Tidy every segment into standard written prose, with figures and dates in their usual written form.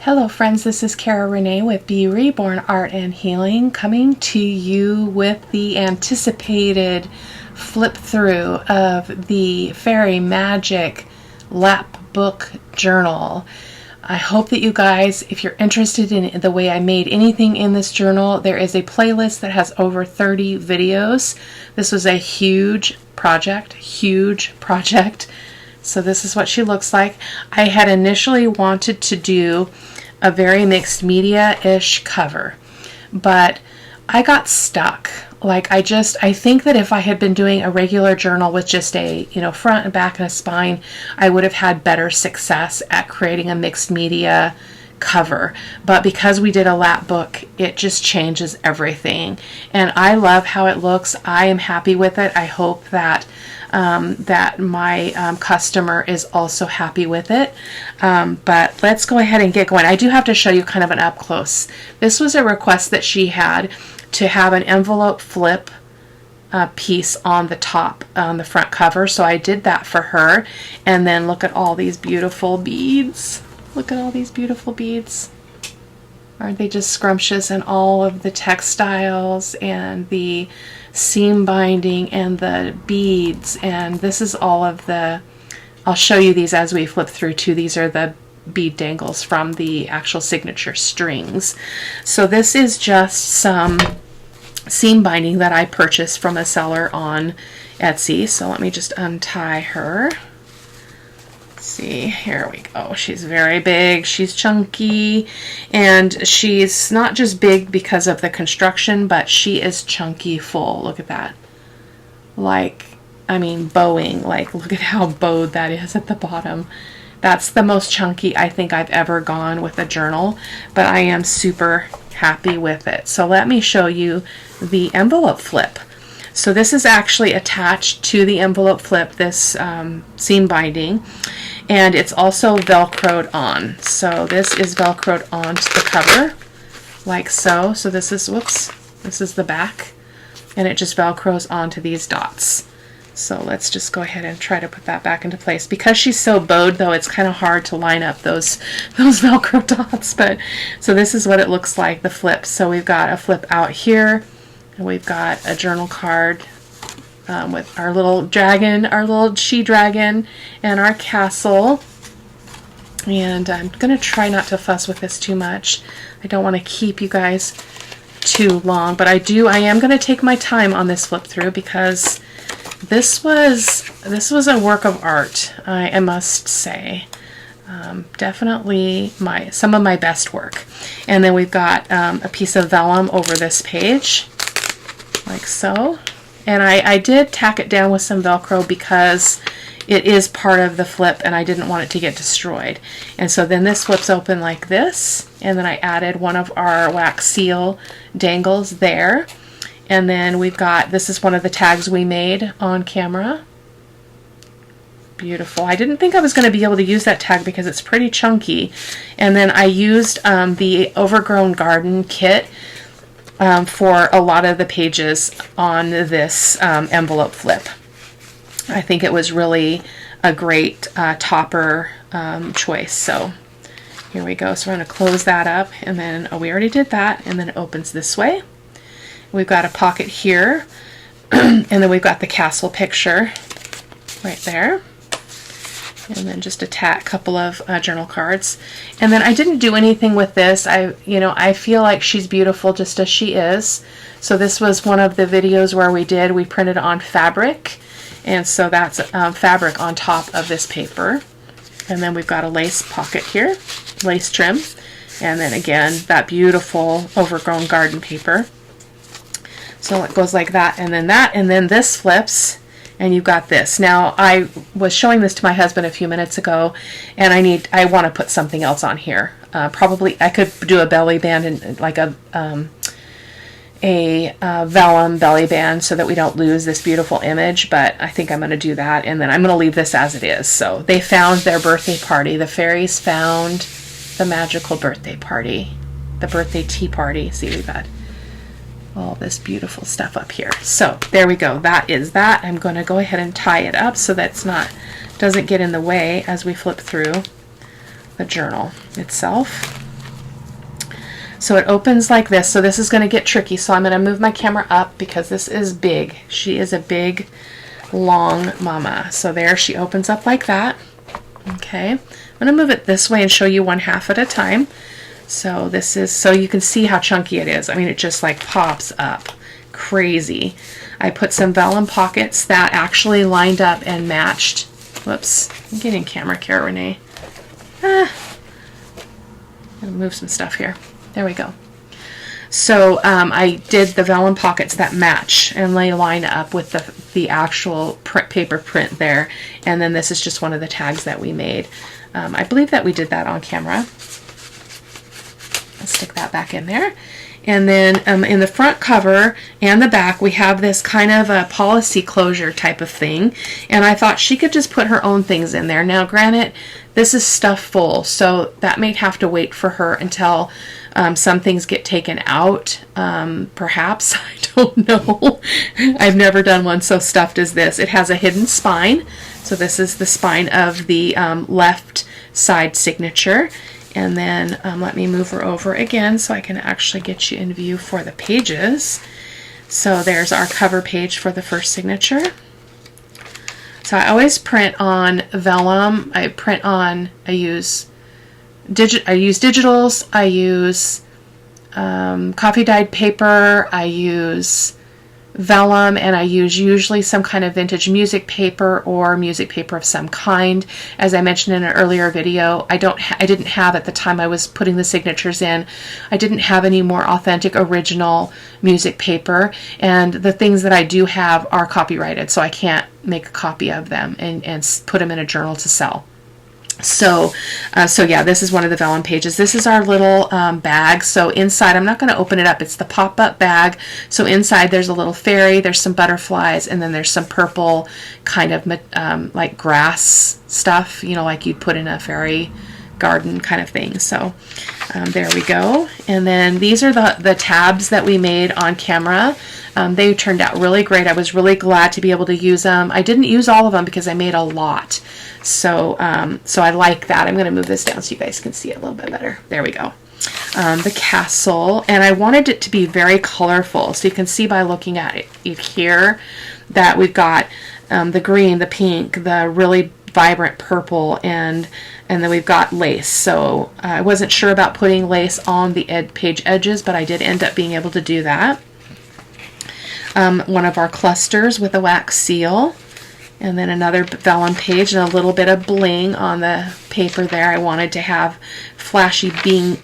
Hello friends, this is Cara-Renee with B.Reborn Art and Healing, coming to you with the anticipated flip through of the Fairy Magic Lap Book Journal. I hope that you guys, if you're interested in the way I made anything in this journal, there is a playlist that has over 30 videos. This was a huge project. So this is what she looks like. I had initially wanted to do a very mixed media-ish cover, but I got stuck. Like I think that if I had been doing a regular journal with just a, front and back and a spine, I would have had better success at creating a mixed media cover. But because we did a lap book, it just changes everything. And I love how it looks. I am happy with it. I hope that that my customer is also happy with it. But let's go ahead and get going. I do have to show you kind of an up close. This was a request that she had to have an envelope flip piece on the top, on the front cover. So I did that for her. And then look at all these beautiful beads. Look at all these beautiful beads. Aren't they just scrumptious? And all of the textiles and the seam binding and the beads. And this is all of the, I'll show you these as we flip through too. These are the bead dangles from the actual signature strings. So this is just some seam binding that I purchased from a seller on Etsy. So let me just untie her. See, here we go. She's very big, she's chunky, and she's not just big because of the construction, but she is chunky full. Look at that. Like, I mean, bowing. Like, look at how bowed that is at the bottom. That's the most chunky I think I've ever gone with a journal, but I am super happy with it. So let me show you the envelope flip. So this is actually attached to the envelope flip, this seam binding, and it's also Velcroed on. So this is Velcroed onto the cover, like so. So this is, whoops, this is the back, and it just Velcros onto these dots. So let's just go ahead and try to put that back into place. Because she's so bowed though, it's kind of hard to line up those Velcro dots. But so this is what it looks like, the flip. So we've got a flip out here, and we've got a journal card with our little dragon, our little she dragon, and our castle. And I'm going to try not to fuss with this too much. I don't want to keep you guys too long, but I am going to take my time on this flip through because this was a work of art, I must say. Definitely some of my best work. And then we've got a piece of vellum over this page, like so. And I did tack it down with some Velcro because it is part of the flip and I didn't want it to get destroyed. And so then this flips open like this, and then I added one of our wax seal dangles there. And then we've got, this is one of the tags we made on camera. Beautiful. I didn't think I was going to be able to use that tag because it's pretty chunky. And then I used the Overgrown Garden kit for a lot of the pages on this envelope flip. I think it was really a great topper choice. So here we go. So we're going to close that up, and then we already did that, and then it opens this way. We've got a pocket here, and then we've got the castle picture right there. And then just a couple of journal cards. And then I didn't do anything with this. I feel like she's beautiful just as she is. So this was one of the videos where we printed on fabric. And so that's fabric on top of this paper. And then we've got a lace pocket here, lace trim. And then again, that beautiful Overgrown Garden paper. So it goes like that, and then this flips, and you've got this. Now, I was showing this to my husband a few minutes ago, and I want to put something else on here. Probably I could do a belly band and like a vellum belly band so that we don't lose this beautiful image, but I think I'm going to do that, and then I'm going to leave this as it is. So they found their birthday party. The fairies found the magical birthday party, the birthday tea party. See, we've got all this beautiful stuff up here. So there we go. That is that. I'm going to go ahead and tie it up so that's doesn't get in the way as we flip through the journal itself. So it opens like this. So this is going to get tricky. So I'm going to move my camera up because this is big. She is a big, long mama. So there, she opens up like that. Okay. I'm going to move it this way and show you one half at a time. So this is, so you can see how chunky it is. I mean, it just like pops up. Crazy. I put some vellum pockets that actually lined up and matched. Whoops. I'm getting camera care, Renee. I'm going to move some stuff here. There we go. So I did the vellum pockets that match and they line up with the actual paper print there. And then this is just one of the tags that we made. I believe that we did that on camera. Let's stick that back in there. And then in the front cover and the back, we have this kind of a policy closure type of thing. And I thought she could just put her own things in there. Now, granted, this is stuff full, so that may have to wait for her until some things get taken out. Perhaps, I don't know. I've never done one so stuffed as this. It has a hidden spine. So this is the spine of the left side signature. And then let me move her over again so I can actually get you in view for the pages. So there's our cover page for the first signature. So I always print on vellum. I use digitals. I use coffee dyed paper. I use vellum, and I use usually some kind of vintage music paper or music paper of some kind. As I mentioned in an earlier video, I didn't have at the time I was putting the signatures in, I didn't have any more authentic original music paper, and the things that I do have are copyrighted, so I can't make a copy of them and put them in a journal to sell. So yeah, this is one of the vellum pages. This is our little bag. So inside, I'm not going to open it up. It's the pop-up bag. So inside there's a little fairy, there's some butterflies, and then there's some purple kind of like grass stuff, you know, like you'd put in a fairy garden kind of thing. So there we go. And then these are the tabs that we made on camera. They turned out really great. I was really glad to be able to use them. I didn't use all of them because I made a lot. So I like that. I'm going to move this down so you guys can see it a little bit better. There we go. The castle, and I wanted it to be very colorful. So you can see by looking at it here that we've got the green, the pink, the really vibrant purple, and then we've got lace. So I wasn't sure about putting lace on the page edges, but I did end up being able to do that. One of our clusters with a wax seal, and then another vellum page and a little bit of bling on the paper there. I wanted to have flashy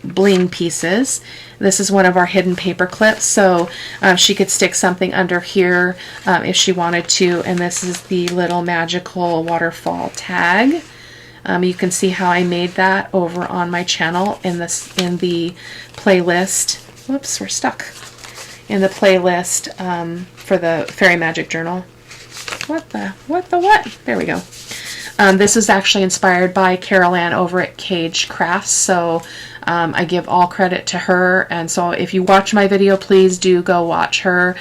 bling pieces. This is one of our hidden paper clips, so she could stick something under here if she wanted to. And this is the little magical waterfall tag. You can see how I made that over on my channel in the playlist. Whoops, we're stuck. In the playlist for the Fairy Magic Journal. What? There we go. This is actually inspired by Cara-Renee over at Cage Crafts, so I give all credit to her. And so if you watch my video, please do go watch her.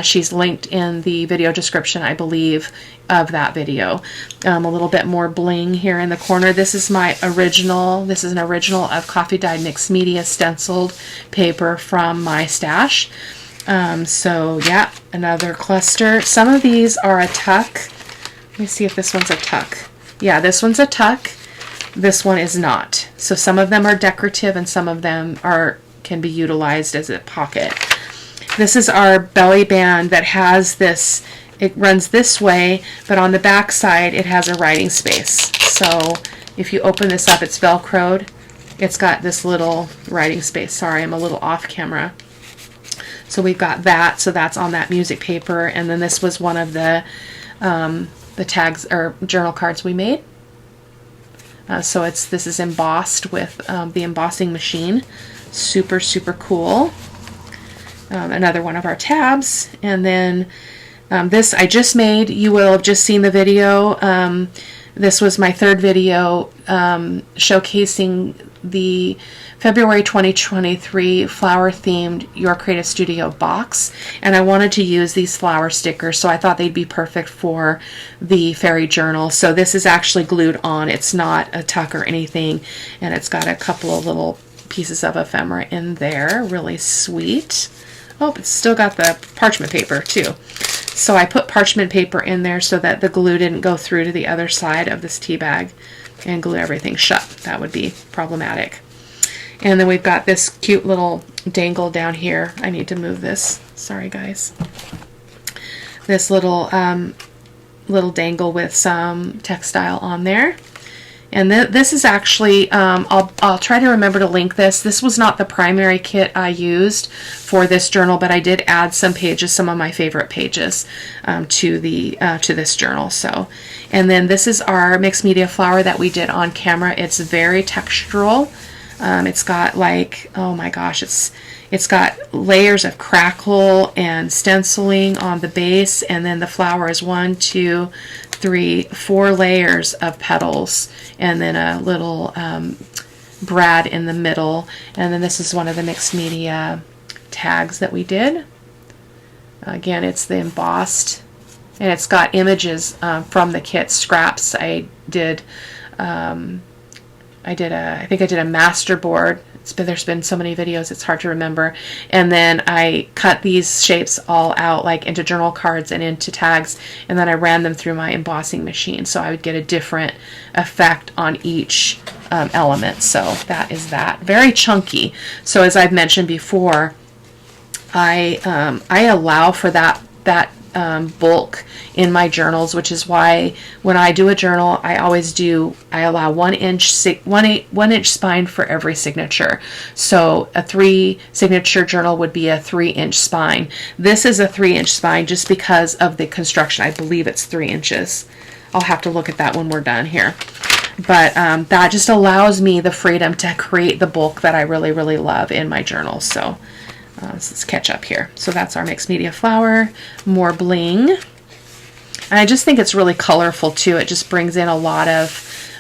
She's linked in the video description, I believe, of that video. A little bit more bling here in the corner. This is my original. This is an original of Coffee Dyed Mixed Media stenciled paper from my stash. So yeah, another cluster. Some of these are a tuck. Let me see if this one's a tuck. Yeah, this one's a tuck. This one is not. So some of them are decorative and some of them can be utilized as a pocket. This is our belly band that has this, it runs this way, but on the back side it has a writing space. So if you open this up, it's Velcroed. It's got this little writing space. Sorry, I'm a little off camera. So we've got that, so that's on that music paper, and then this was one of the tags or journal cards we made. So this is embossed with the embossing machine. Super, super cool. Another one of our tabs, and then this I just made. You will have just seen the video. This was my third video showcasing the February 2023 flower themed Your Creative Studio box, and I wanted to use these flower stickers, so I thought they'd be perfect for the fairy journal. So this is actually glued on. It's not a tuck or anything, and it's got a couple of little pieces of ephemera in there. Really sweet. Oh, it's still got the parchment paper too. So I put parchment paper in there so that the glue didn't go through to the other side of this tea bag and glue everything shut. That would be problematic. And then we've got this cute little dangle down here. I need to move this. Sorry, guys. This little little dangle with some textile on there. And this is actually, I'll try to remember to link this. This was not the primary kit I used for this journal, but I did add some pages, some of my favorite pages, to this journal. So, and then this is our mixed media flower that we did on camera. It's very textural. It's got like, oh my gosh, it's got layers of crackle and stenciling on the base, and then the flower is 1, 2, 3, 4 layers of petals, and then a little brad in the middle. And then this is one of the mixed media tags that we did. Again, it's the embossed, and it's got images from the kit scraps. I think I did a master board. There's been so many videos, it's hard to remember. And then I cut these shapes all out like into journal cards and into tags, and then I ran them through my embossing machine, so I would get a different effect on each element. So that is that. Very chunky. So as I've mentioned before, I allow for that bulk in my journals, which is why when I do a journal, I allow 1 inch spine for every signature. So a 3 signature journal would be a 3-inch spine. This is a 3-inch spine just because of the construction. I believe it's 3 inches. I'll have to look at that when we're done here. But that just allows me the freedom to create the bulk that I really, really love in my journals. So let's catch up here. So that's our mixed media flower. More bling. And I just think it's really colorful too. It just brings in a lot of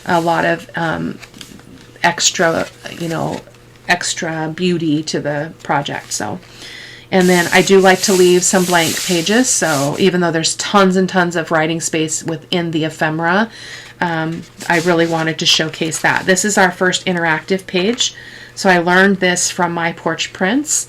extra, extra beauty to the project. So, and then I do like to leave some blank pages. So even though there's tons and tons of writing space within the ephemera, I really wanted to showcase that. This is our first interactive page. So I learned this from my porch prints.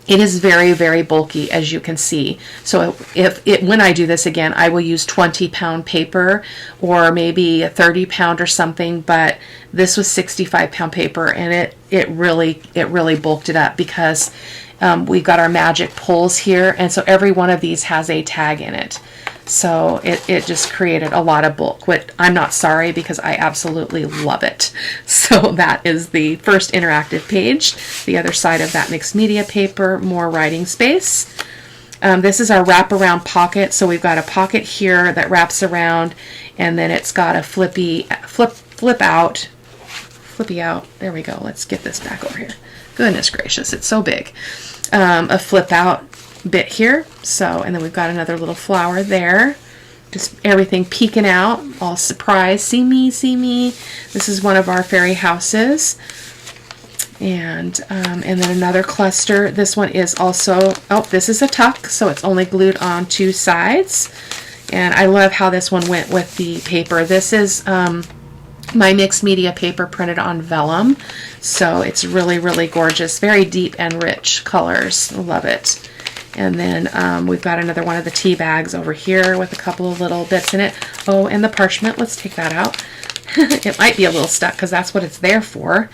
It is very, very bulky, as you can see. So when I do this again, I will use 20-pound paper or maybe a 30-pound or something, but this was 65-pound paper, and it really bulked it up because we've got our magic pulls here, and so every one of these has a tag in it. So it just created a lot of bulk, which I'm not sorry because I absolutely love it. So that is the first interactive page. The other side of that mixed media paper, more writing space. This is our wraparound pocket. So we've got a pocket here that wraps around, and then it's got a flippy out. There we go. Let's get this back over here. Goodness gracious, it's so big. A flip out bit here. So, and then we've got another little flower there. Just everything peeking out, all surprised. See me, see me. This is one of our fairy houses. And then another cluster. This one is also, this is a tuck, so it's only glued on 2 sides. And I love how this one went with the paper. This is my mixed media paper printed on vellum. So it's really, really gorgeous. Very deep and rich colors. Love it. And then we've got another one of the tea bags over here with a couple of little bits in it. Oh, and the parchment. Let's take that out. It might be a little stuck because that's what it's there for.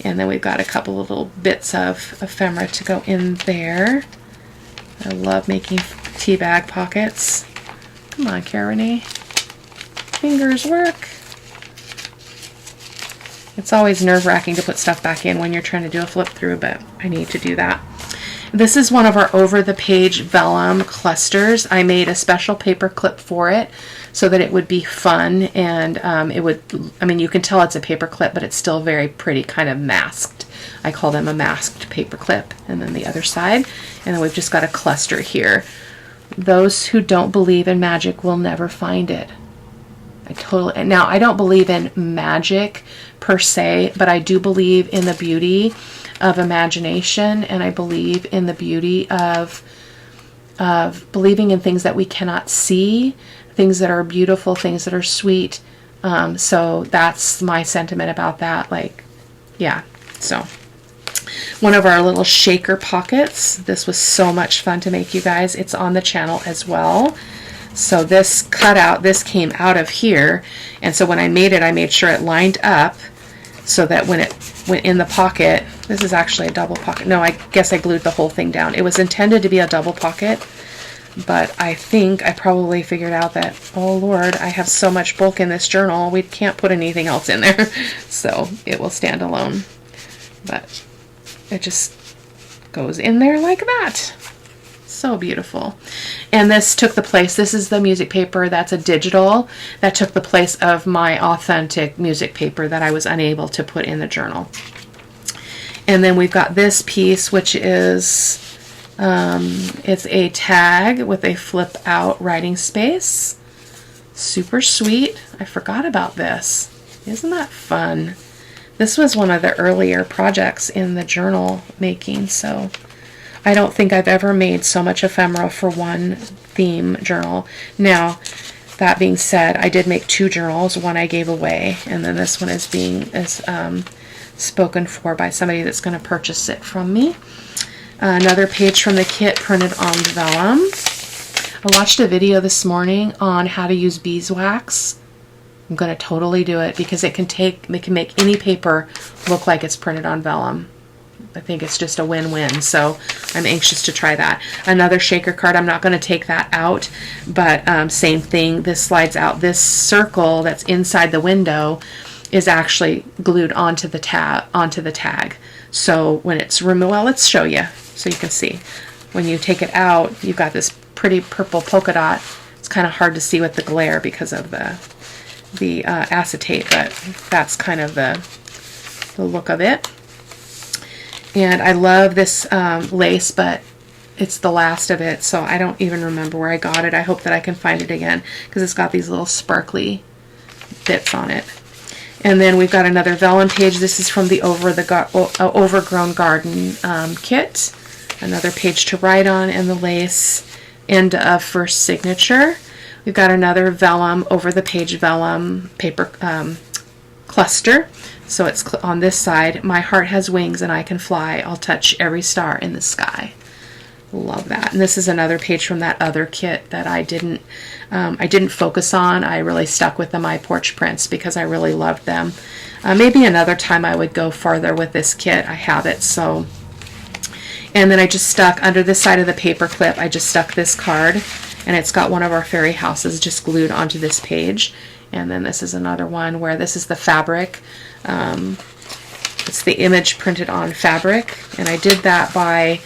And then we've got a couple of little bits of ephemera to go in there. I love making tea bag pockets. Come on, Cara-Renee. Fingers work. It's always nerve-wracking to put stuff back in when you're trying to do a flip through, but I need to do that. This is one of our over-the-page vellum clusters. I made a special paper clip for it so that it would be fun, and you can tell it's a paper clip, but it's still very pretty, kind of masked. I call them a masked paper clip. And then the other side, and then we've just got a cluster here. Those who don't believe in magic will never find it. Now, I don't believe in magic per se, but I do believe in the beauty of imagination, and I believe in the beauty of believing in things that we cannot see, things that are beautiful, things that are sweet. So that's my sentiment about that. Like, Yeah, so one of our little shaker pockets. This was so much fun to make, you guys. It's on the channel as well. So this cutout, this came out of here, and so when I made it, I made sure it lined up so that when it went in the pocket, this is actually a double pocket. No, I guess I glued the whole thing down. It was intended to be a double pocket, but I think I probably figured out that, oh Lord, I have so much bulk in this journal, we can't put anything else in there. So it will stand alone. But it just goes in there like that. So beautiful. And this took the place, this is the music paper, that's a digital, that took the place of my authentic music paper that I was unable to put in the journal. And then we've got this piece, which is, it's a tag with a flip out writing space. Super sweet. I forgot about this. Isn't that fun? This was one of the earlier projects in the journal making, so I don't think I've ever made so much ephemera for one theme journal. Now, that being said, I did make 2 journals. One I gave away, and then this one is being spoken for by somebody that's going to purchase it from me. Another page from the kit printed on vellum. I watched a video this morning on how to use beeswax. I'm going to totally do it because it can make any paper look like it's printed on vellum. I think it's just a win-win, so I'm anxious to try that. Another shaker card, I'm not going to take that out, but same thing, this slides out. This circle that's inside the window is actually glued onto the tag. So when it's removed, well, let's show you so you can see. When you take it out, you've got this pretty purple polka dot. It's kind of hard to see with the glare because of the acetate, but that's kind of the look of it. And I love this lace, but it's the last of it, so I don't even remember where I got it. I hope that I can find it again because it's got these little sparkly bits on it. And then we've got another vellum page. This is from the Overgrown Garden kit. Another page to write on, and the lace end of first signature. We've got another vellum, over the page vellum paper cluster. So it's on this side. My heart has wings and I can fly. I'll touch every star in the sky. Love that. And this is another page from that other kit that I didn't focus on. I really stuck with the My Porch prints because I really loved them. Maybe another time I would go farther with this kit. I have it, so. And then I just stuck under this side of the paper clip, I just stuck this card, and it's got one of our fairy houses just glued onto this page. And then this is another one where this is the fabric. It's the image printed on fabric, and I did that by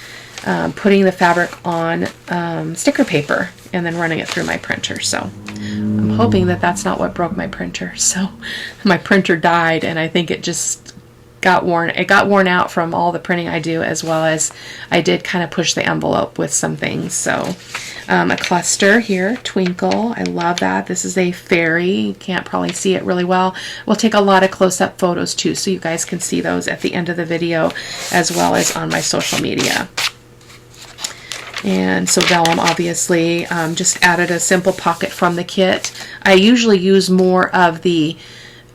putting the fabric on sticker paper and then running it through my printer. So I'm hoping that that's not what broke my printer. So my printer died, and I think it just got worn out from all the printing I do, as well as I did kind of push the envelope with some things. So a cluster here, Twinkle, I love that. This is a fairy. You can't probably see it really well. We'll take a lot of close-up photos too, so you guys can see those at the end of the video, as well as on my social media. And so vellum, obviously, just added a simple pocket from the kit. I usually use more of the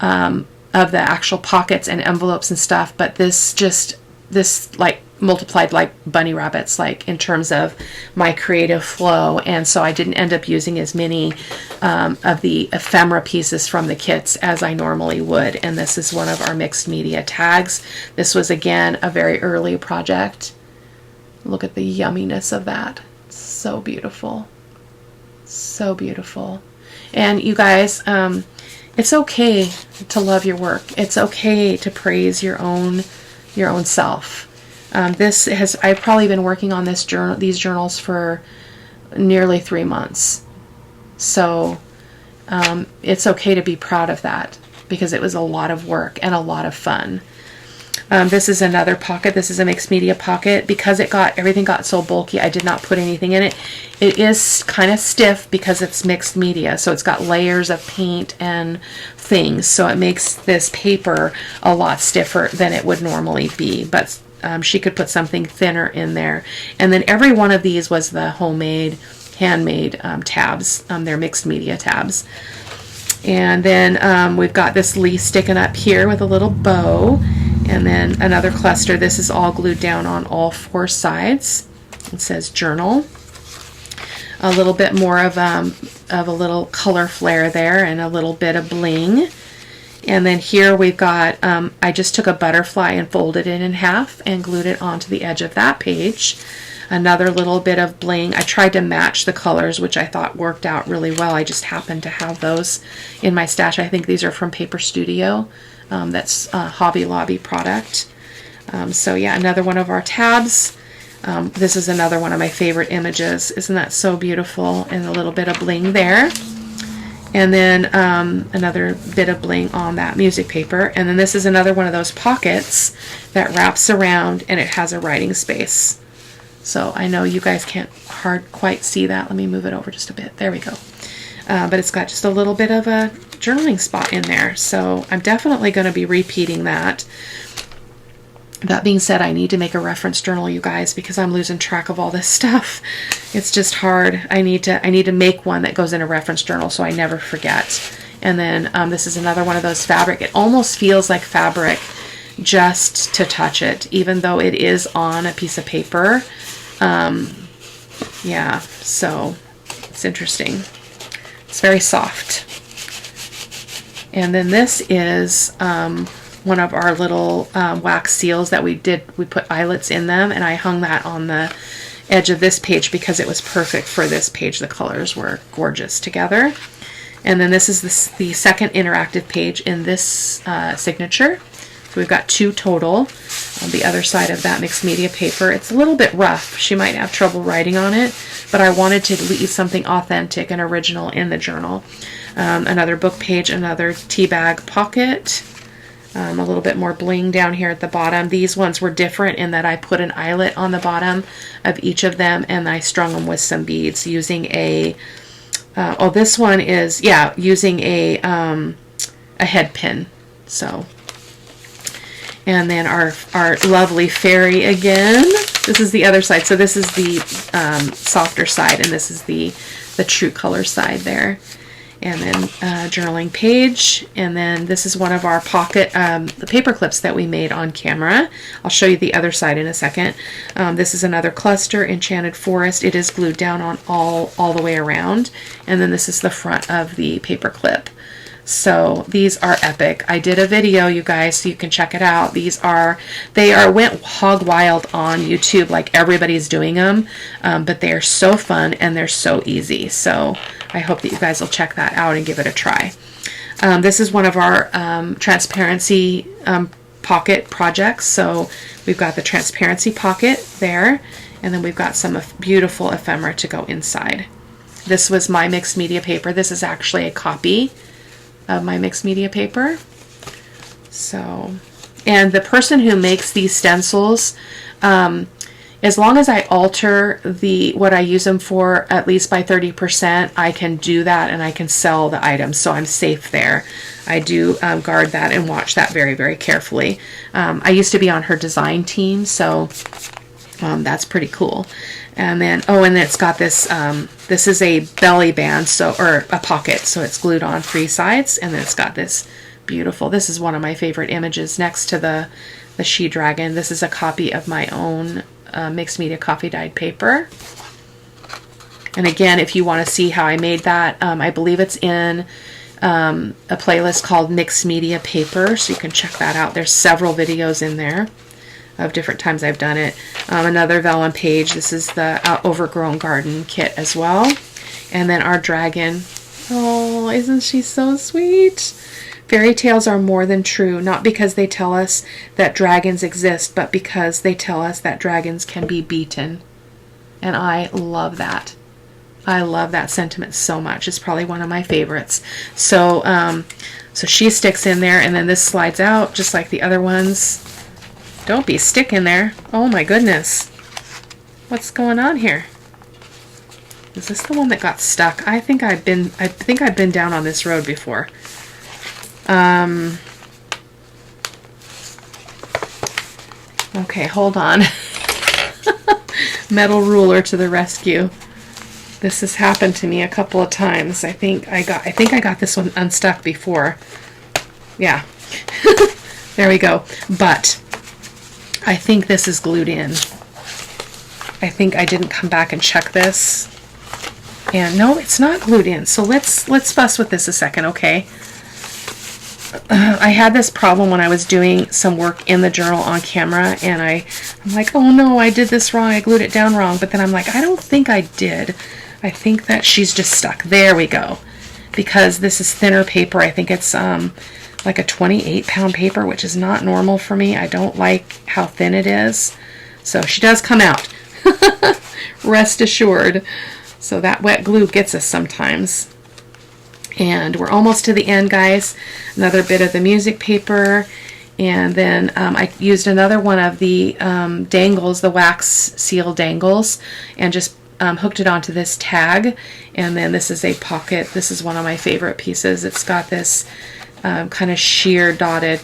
actual pockets and envelopes and stuff, but this like multiplied like bunny rabbits, like in terms of my creative flow, and so I didn't end up using as many of the ephemera pieces from the kits as I normally would. And this is one of our mixed media tags. This was again a very early project. Look at the yumminess of that. So beautiful, so beautiful. And you guys, it's okay to love your work. It's okay to praise your own self. I've probably been working on these journals for nearly 3 months. So it's okay to be proud of that because it was a lot of work and a lot of fun. This is another pocket. This is a mixed media pocket. Because everything got so bulky, I did not put anything in it. It is kind of stiff because it's mixed media, so it's got layers of paint and things, so it makes this paper a lot stiffer than it would normally be. But she could put something thinner in there. And then every one of these was the handmade tabs. They're mixed media tabs. And then we've got this leaf sticking up here with a little bow. And then another cluster. This is all glued down on all 4 sides. It says journal. A little bit more of a little color flare there, and a little bit of bling. And then here we've got, I just took a butterfly and folded it in half and glued it onto the edge of that page. Another little bit of bling. I tried to match the colors, which I thought worked out really well. I just happened to have those in my stash. I think these are from Paper Studio. That's a Hobby Lobby product. So yeah, another one of our tabs. This is another one of my favorite images. Isn't that so beautiful? And a little bit of bling there. And then another bit of bling on that music paper. And then this is another one of those pockets that wraps around, and it has a writing space. So I know you guys can't quite see that. Let me move it over just a bit. There we go. But it's got just a little bit of a journaling spot in there. So I'm definitely going to be repeating that. That being said, I need to make a reference journal, you guys, because I'm losing track of all this stuff. It's just hard. I need to make one that goes in a reference journal so I never forget. And then this is another one of those fabric. It almost feels like fabric just to touch it, even though it is on a piece of paper. Yeah, so it's interesting. It's very soft. And then this is one of our little wax seals that we put eyelets in them, and I hung that on the edge of this page because it was perfect for this page. The colors were gorgeous together. And then this is the second interactive page in this signature. So we've got 2 total on the other side of that mixed media paper. It's a little bit rough. She might have trouble writing on it, but I wanted to leave something authentic and original in the journal. Another book page, another tea bag pocket. A little bit more bling down here at the bottom. These ones were different in that I put an eyelet on the bottom of each of them, and I strung them with some beads using a this one is, yeah, using a head pin. So, and then our lovely fairy again. This is the other side. So this is the softer side, and this is the true color side there. And then journaling page, and then this is one of our pocket the paper clips that we made on camera. I'll show you the other side in a second. This is another cluster, Enchanted Forest. It is glued down on all the way around, and then this is the front of the paper clip. So these are epic. I did a video, you guys, so you can check it out. They went hog wild on YouTube, like everybody's doing them, but they are so fun and they're so easy. So I hope that you guys will check that out and give it a try. This is one of our transparency pocket projects. So we've got the transparency pocket there, and then we've got some beautiful ephemera to go inside. This was my mixed media paper. This is actually a copy of my mixed media paper. So, and the person who makes these stencils, as long as I alter what I use them for at least by 30%, I can do that and I can sell the items, so I'm safe there. I do guard that and watch that very, very carefully. I used to be on her design team, so that's pretty cool. And then, and then it's got this, this is a belly band, or a pocket, so it's glued on 3 sides, and then it's got this beautiful, this is one of my favorite images next to the she dragon. This is a copy of my own mixed media coffee dyed paper. And again, if you want to see how I made that, I believe it's in a playlist called Mixed Media Paper, so you can check that out. There's several videos in there of different times I've done it. Another vellum page. This is the Overgrown Garden kit as well. And then our dragon. Oh, isn't she so sweet? Fairy tales are more than true, not because they tell us that dragons exist, but because they tell us that dragons can be beaten. And I love that. I love that sentiment so much. It's probably one of my favorites. So, so she sticks in there, and then this slides out just like the other ones. Don't be sticking there. Oh my goodness. What's going on here? Is this the one that got stuck? I think I've been down on this road before. Okay, hold on. Metal ruler to the rescue. This has happened to me a couple of times. I think I got this one unstuck before. Yeah. There we go. But I think this is glued in. I think I didn't come back and check this. And no, it's not glued in. So let's fuss with this a second, okay? I had this problem when I was doing some work in the journal on camera, and I'm like, oh no, I did this wrong. I glued it down wrong. But then I'm like, I don't think I did. I think that she's just stuck. There we go. Because this is thinner paper. I think it's like a 28-pound paper, which is not normal for me. I don't like how thin it is. So she does come out. Rest assured. So that wet glue gets us sometimes. And we're almost to the end, guys. Another bit of the music paper. And then I used another one of the dangles, the wax seal dangles, and just hooked it onto this tag. And then this is a pocket. This is one of my favorite pieces. It's got this kind of sheer dotted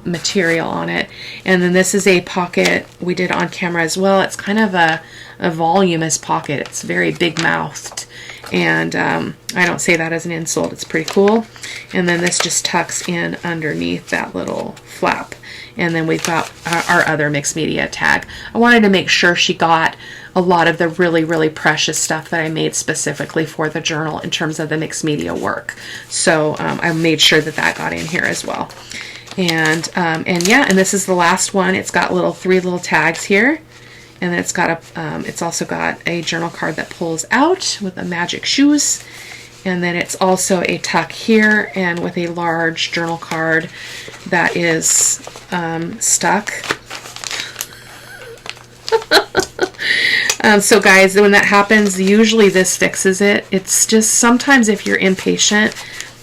material on it. And then this is a pocket we did on camera as well. It's kind of a voluminous pocket. It's very big mouthed. And I don't say that as an insult. It's pretty cool. And then this just tucks in underneath that little flap. And then we've got our other mixed media tag. I wanted to make sure she got a lot of the really, really precious stuff that I made specifically for the journal in terms of the mixed media work. So I made sure that that got in here as well. And yeah, and this is the last one. It's got three little tags here. And then it's also got a journal card that pulls out with the magic shoes. And then it's also a tuck here and with a large journal card that is stuck. So guys, when that happens, usually this fixes it. It's just sometimes if you're impatient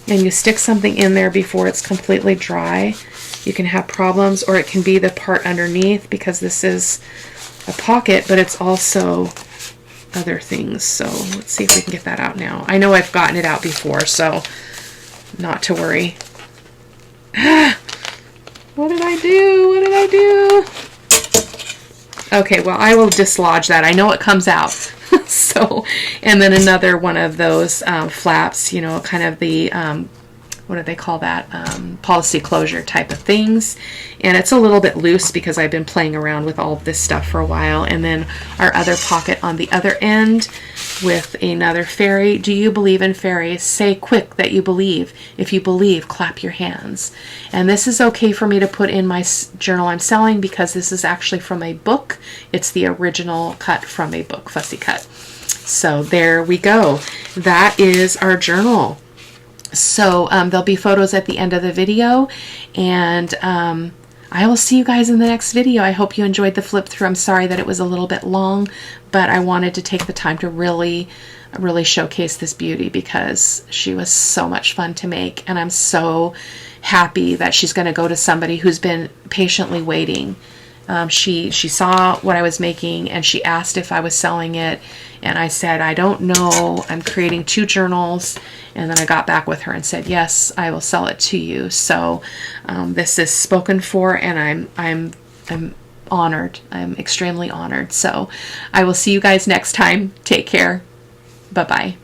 and you stick something in there before it's completely dry, you can have problems, or it can be the part underneath, because this is a pocket, but it's also other things. So let's see if we can get that out now. I know I've gotten it out before, so not to worry. What did I do? What did I do? Okay, well, I will dislodge that. I know it comes out. So, and then another one of those flaps, you know, kind of the what do they call that? Policy closure type of things. And it's a little bit loose because I've been playing around with all of this stuff for a while. And then our other pocket on the other end with another fairy. Do you believe in fairies? Say quick that you believe. If you believe, clap your hands. And this is okay for me to put in my journal I'm selling because this is actually from a book. It's the original cut from a book, Fussy Cut. So there we go. That is our journal. So there'll be photos at the end of the video, and I will see you guys in the next video. I hope you enjoyed the flip through. I'm sorry that it was a little bit long, but I wanted to take the time to really showcase this beauty because she was so much fun to make, and I'm so happy that she's going to go to somebody who's been patiently waiting. She saw what I was making and she asked if I was selling it, and I said, I don't know, I'm creating 2 journals. And then I got back with her and said, yes, I will sell it to you. So this is spoken for, and I'm honored. I'm extremely honored. So I will see you guys next time. Take care. Bye-bye.